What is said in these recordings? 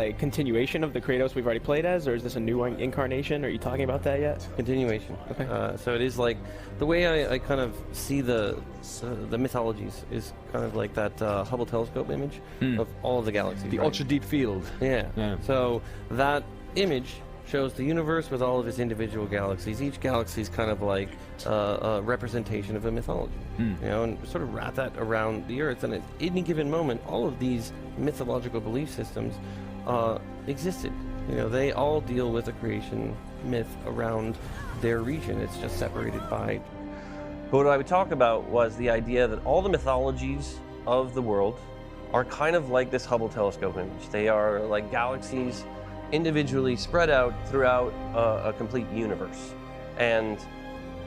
like continuation of the Kratos we've already played as, or is this a new incarnation? Are you talking about that yet? Continuation. Okay. So it is like the way I kind of see the mythologies is kind of like that Hubble telescope image of all of the galaxies. The ultra deep field. Yeah. So that image shows the universe with all of its individual galaxies. Each galaxy is kind of like a representation of a mythology, you know, and sort of wrap that around the Earth. And at any given moment, all of these mythological belief systems existed. You know, they all deal with a creation myth around their region. It's just separated by. But what I would talk about was the idea that all the mythologies of the world are kind of like this Hubble telescope image. They are like galaxies individually spread out throughout a complete universe. And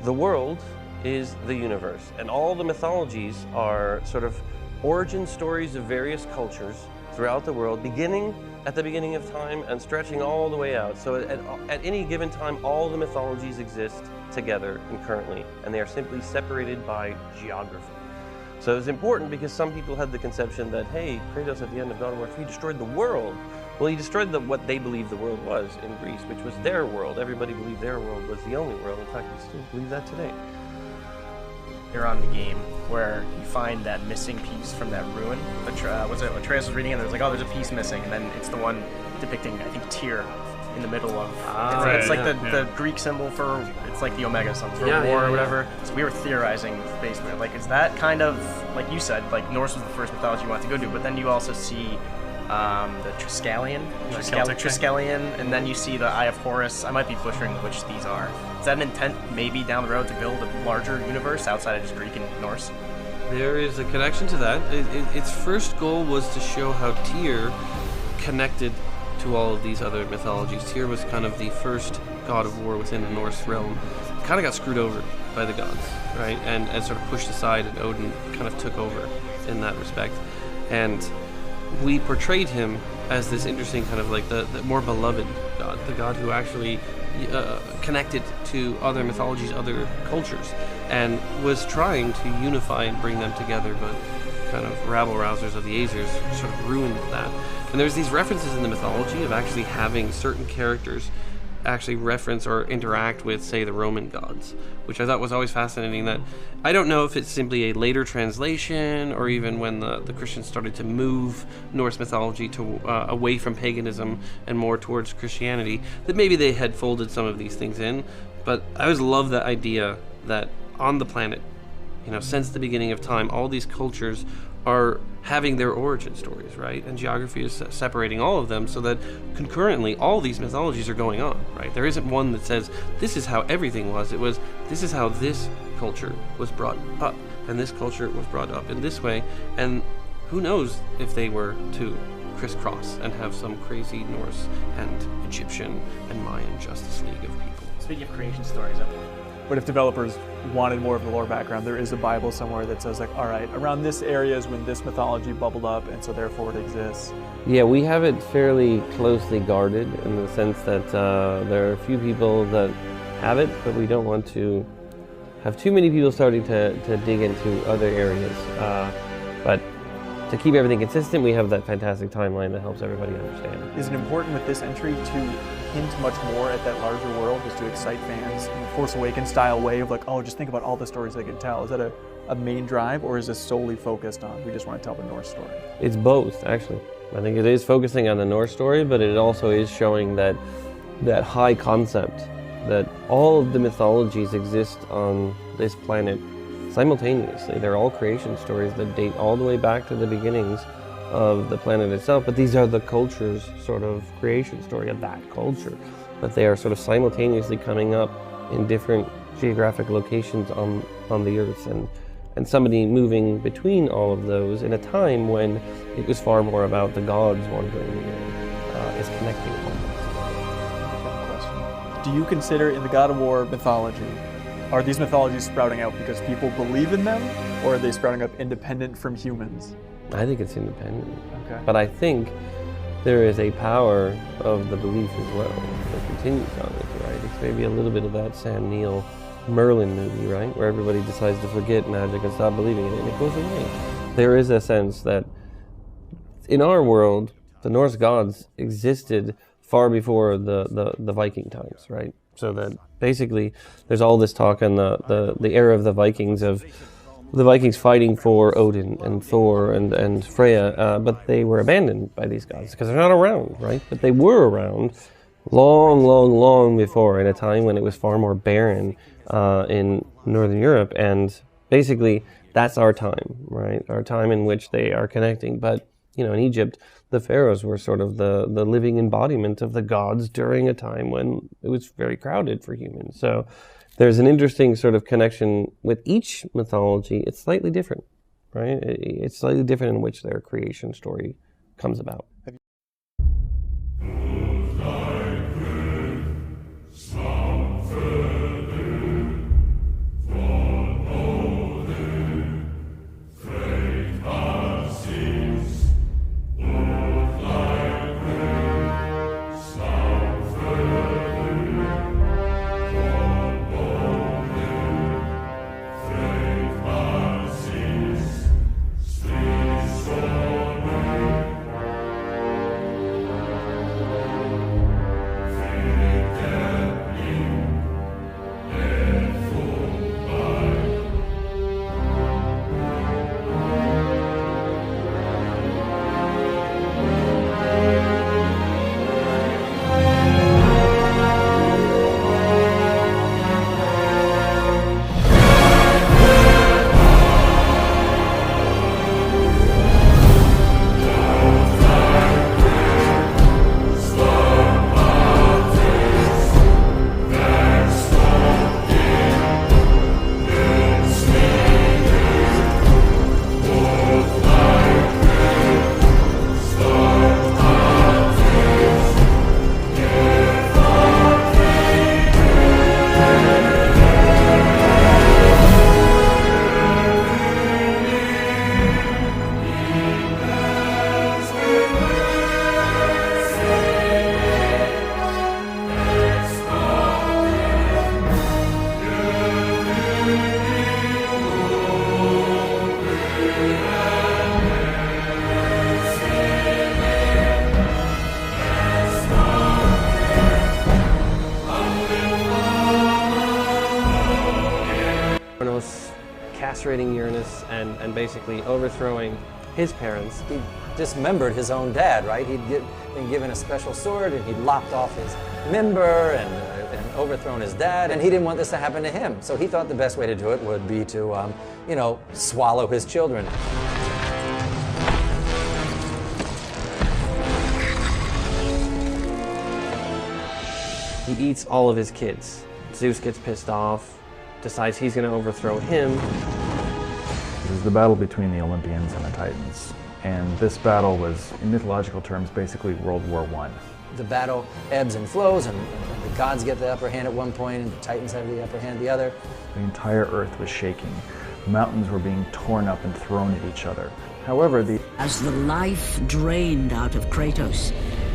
the world is the universe. And all the mythologies are sort of origin stories of various cultures throughout the world, beginning at the beginning of time and stretching all the way out. So at any given time, all the mythologies exist together concurrently, and they are simply separated by geography. So it's important because some people had the conception that, hey, Kratos at the end of God of War 3 destroyed the world. Well, he destroyed what they believed the world was in Greece, which was their world. Everybody believed their world was the only world. In fact, we still believe that today. You're on the game where you find that missing piece from that ruin. Was it Atreus was reading it? There's like, oh, there's a piece missing, and then it's the one depicting, I think, Tyr in the middle of. It's like the Greek symbol for, it's like the Omega something for war or whatever. So we were theorizing basically, like, is that kind of like you said, like Norse was the first mythology you want to go to, but then you also see the Triskelion, and then you see the Eye of Horus. I might be butchering which these are. Is that an intent maybe down the road to build a larger universe outside of just Greek and Norse? There is a connection to that. Its first goal was to show how Tyr connected to all of these other mythologies. Tyr was kind of the first god of war within the Norse realm. Kind of got screwed over by the gods, right? And sort of pushed aside, and Odin kind of took over in that respect. And we portrayed him as this interesting kind of like the more beloved god, the god who actually connected to other mythologies, other cultures, and was trying to unify and bring them together, but kind of rabble-rousers of the Aesir's sort of ruined that. And there's these references in the mythology of actually having certain characters actually reference or interact with, say, the Roman gods, which I thought was always fascinating. That I don't know if it's simply a later translation, or even when the Christians started to move Norse mythology to away from paganism and more towards Christianity, that maybe they had folded some of these things in. But I always love that idea that on the planet, you know, since the beginning of time, all these cultures are having their origin stories, right? And geography is separating all of them so that concurrently all these mythologies are going on, right? There isn't one that says, this is how everything was. It was, this is how this culture was brought up, and this culture was brought up in this way. And who knows if they were to crisscross and have some crazy Norse and Egyptian and Mayan Justice League of people. Speaking of creation stories, but if developers wanted more of the lore background, there is a Bible somewhere that says, like, all right, around this area is when this mythology bubbled up, and so therefore it exists. Yeah, we have it fairly closely guarded in the sense that there are a few people that have it, but we don't want to have too many people starting to dig into other areas. But to keep everything consistent, we have that fantastic timeline that helps everybody understand. Is it important with this entry to hint much more at that larger world, just to excite fans in a Force Awakens style way of like, oh, just think about all the stories they can tell? Is that a main drive, or is this solely focused on, we just want to tell the Norse story? It's both, actually. I think it is focusing on the Norse story, but it also is showing that high concept that all of the mythologies exist on this planet simultaneously. They're all creation stories that date all the way back to the beginnings of the planet itself, but these are the culture's sort of creation story of that culture. But they are sort of simultaneously coming up in different geographic locations on the Earth, and somebody moving between all of those in a time when it was far more about the gods wandering the Earth, is connecting all Question. Do you consider in the God of War mythology, are these mythologies sprouting out because people believe in them, or are they sprouting up independent from humans? I think it's independent. Okay. But I think there is a power of the belief as well that continues on it, right? It's maybe a little bit of that Sam Neill Merlin movie, right? Where everybody decides to forget magic and stop believing in it, and it goes away. There is a sense that in our world, the Norse gods existed far before the Viking times, right? So that basically there's all this talk in the era of the Vikings fighting for Odin and Thor and Freya, but they were abandoned by these gods because they're not around, right? But they were around long before, in a time when it was far more barren in Northern Europe, and basically that's our time, right? Our time in which they are connecting. But in Egypt, the pharaohs were sort of the living embodiment of the gods during a time when it was very crowded for humans. So there's an interesting sort of connection with each mythology. It's slightly different, right? It's slightly different in which their creation story comes about. Castrating Uranus and basically overthrowing his parents. He dismembered his own dad, right? He'd been given a special sword and he'd lopped off his member and overthrown his dad, and he didn't want this to happen to him. So he thought the best way to do it would be to, swallow his children. He eats all of his kids. Zeus gets pissed off, decides he's going to overthrow him. It was the battle between the Olympians and the Titans. And this battle was, in mythological terms, basically World War I. The battle ebbs and flows, and the gods get the upper hand at one point, and the Titans have the upper hand at the other. The entire earth was shaking. Mountains were being torn up and thrown at each other. However, as the life drained out of Kratos,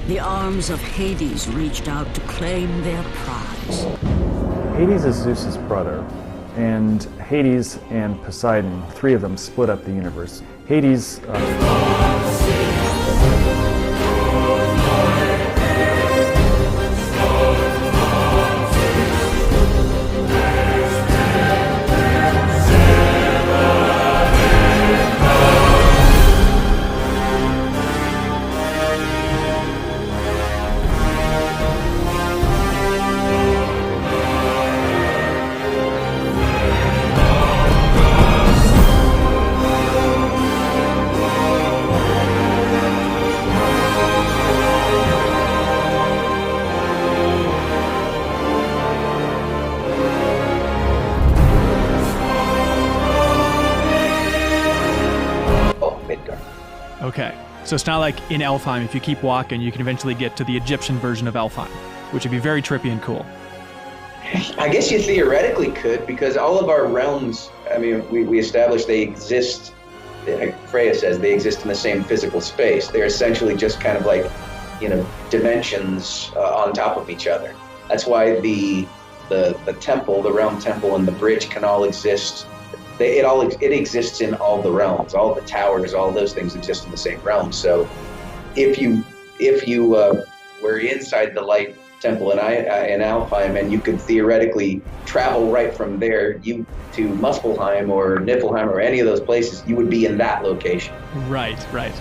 the arms of Hades reached out to claim their prize. Hades is Zeus's brother, and Hades and Poseidon, three of them, split up the universe. Hades Okay, so it's not like in Elfheim, if you keep walking, you can eventually get to the Egyptian version of Elfheim, which would be very trippy and cool. I guess you theoretically could, because all of our realms, I mean, we established they exist, like Freya says, they exist in the same physical space. They're essentially just kind of like, dimensions on top of each other. That's why the temple, the realm temple, and the bridge can all exist. It exists in all the realms. All the towers, all those things exist in the same realm. So if you if you were inside the Light Temple in Alfheim, and you could theoretically travel right from there to Muspelheim or Niflheim or any of those places, you would be in that location. Right.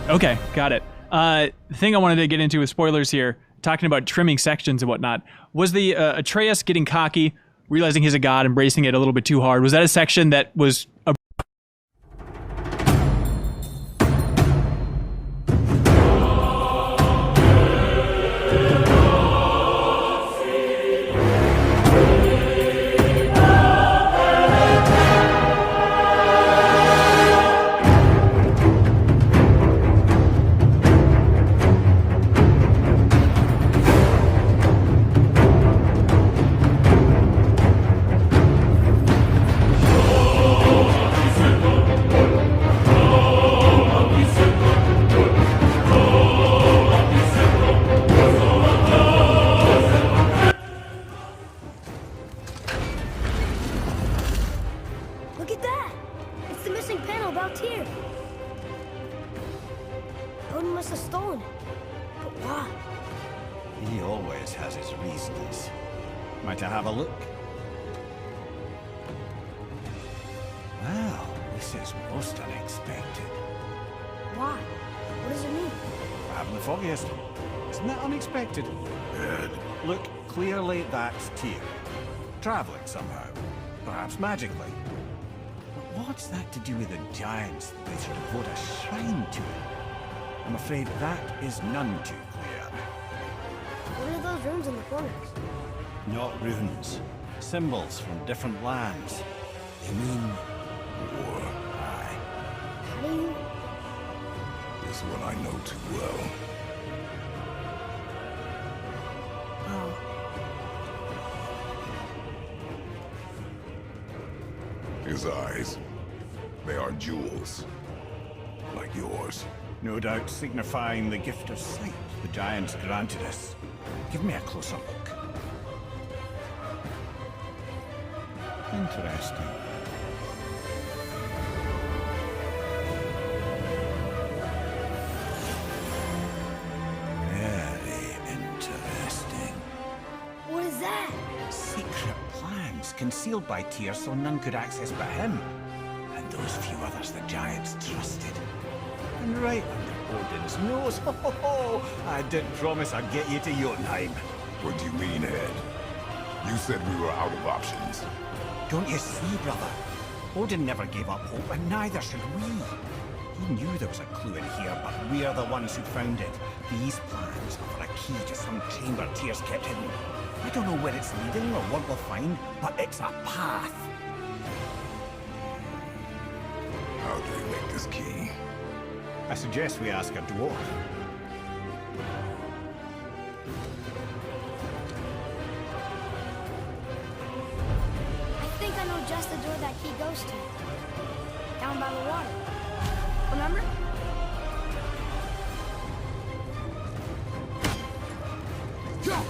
Okay, got it. The thing I wanted to get into with spoilers here, talking about trimming sections and whatnot, was the Atreus getting cocky, realizing he's a god, embracing it a little bit too hard. Was that a section that was traveling somehow, perhaps magically. But what's that to do with the giants that they should devote a shrine to? I'm afraid that is none too clear. What are those runes in the corners? Not runes. Symbols from different lands. They mean war. Aye. How do you... This one I know too well. Oh. His eyes, they are jewels, like yours. No doubt signifying the gift of sight the giants granted us. Give me a closer look. Interesting. Very interesting. What is that? Secret plans concealed by Tyr so none could access but him. And those few others the giants trusted. And right under Odin's nose, ho ho ho! I did promise I'd get you to Jotunheim. What do you mean, Ed? You said we were out of options. Don't you see, brother? Odin never gave up hope, and neither should we. He knew there was a clue in here, but we're the ones who found it. These plans offer a key to some chamber Tyr's kept hidden. I don't know where it's leading or what we'll find, but it's a path. How do we make this key? I suggest we ask a dwarf. I think I know just the door that key goes to. Down by the water. Remember? Yeah.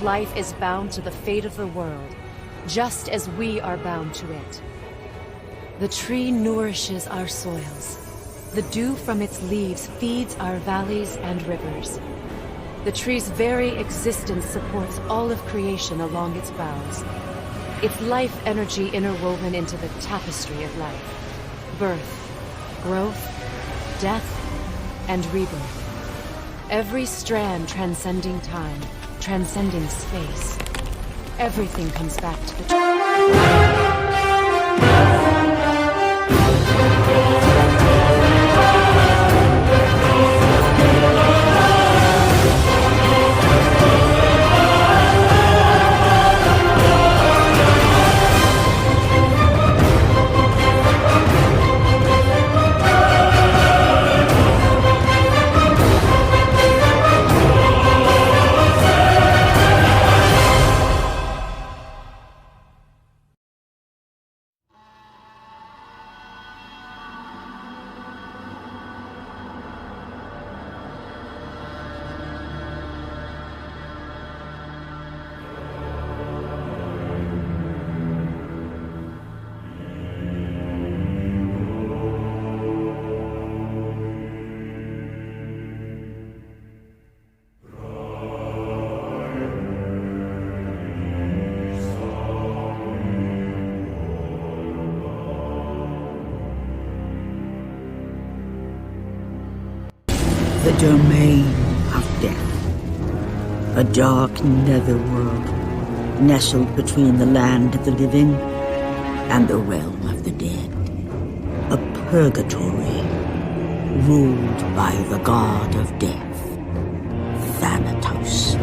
Life is bound to the fate of the world, just as we are bound to it. The tree nourishes our soils. The dew from its leaves feeds our valleys and rivers. The tree's very existence supports all of creation along its boughs. Its life energy interwoven into the tapestry of life. Birth, growth, death, and rebirth. Every strand transcending time, transcending space. Everything comes back to the The domain of death. A dark netherworld, nestled between the land of the living and the realm of the dead. A purgatory, ruled by the god of death, Thanatos.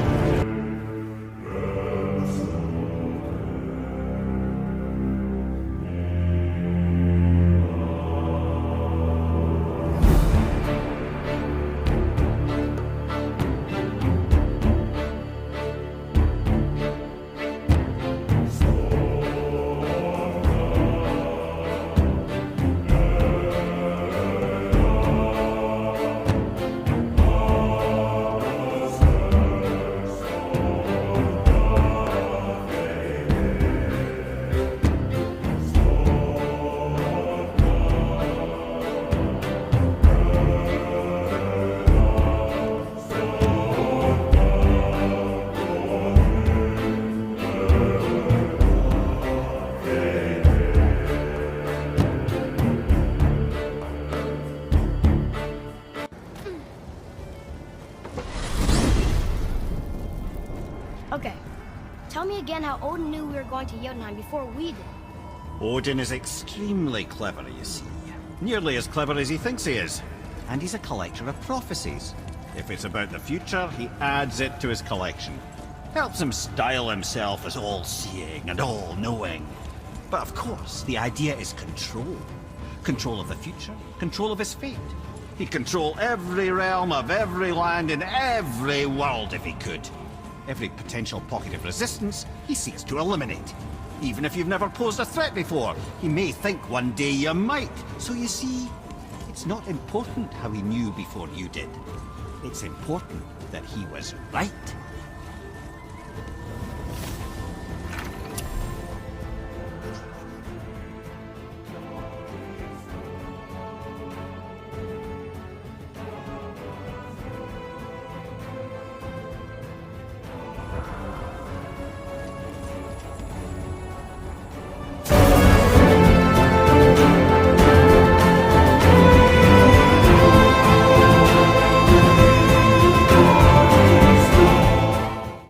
Okay. Tell me again how Odin knew we were going to Jotunheim before we did. Odin is extremely clever, you see. Nearly as clever as he thinks he is. And he's a collector of prophecies. If it's about the future, he adds it to his collection. Helps him style himself as all-seeing and all-knowing. But of course, the idea is control. Control of the future, control of his fate. He'd control every realm of every land in every world if he could. Every potential pocket of resistance, he seeks to eliminate. Even if you've never posed a threat before, he may think one day you might. So you see, it's not important how he knew before you did. It's important that he was right.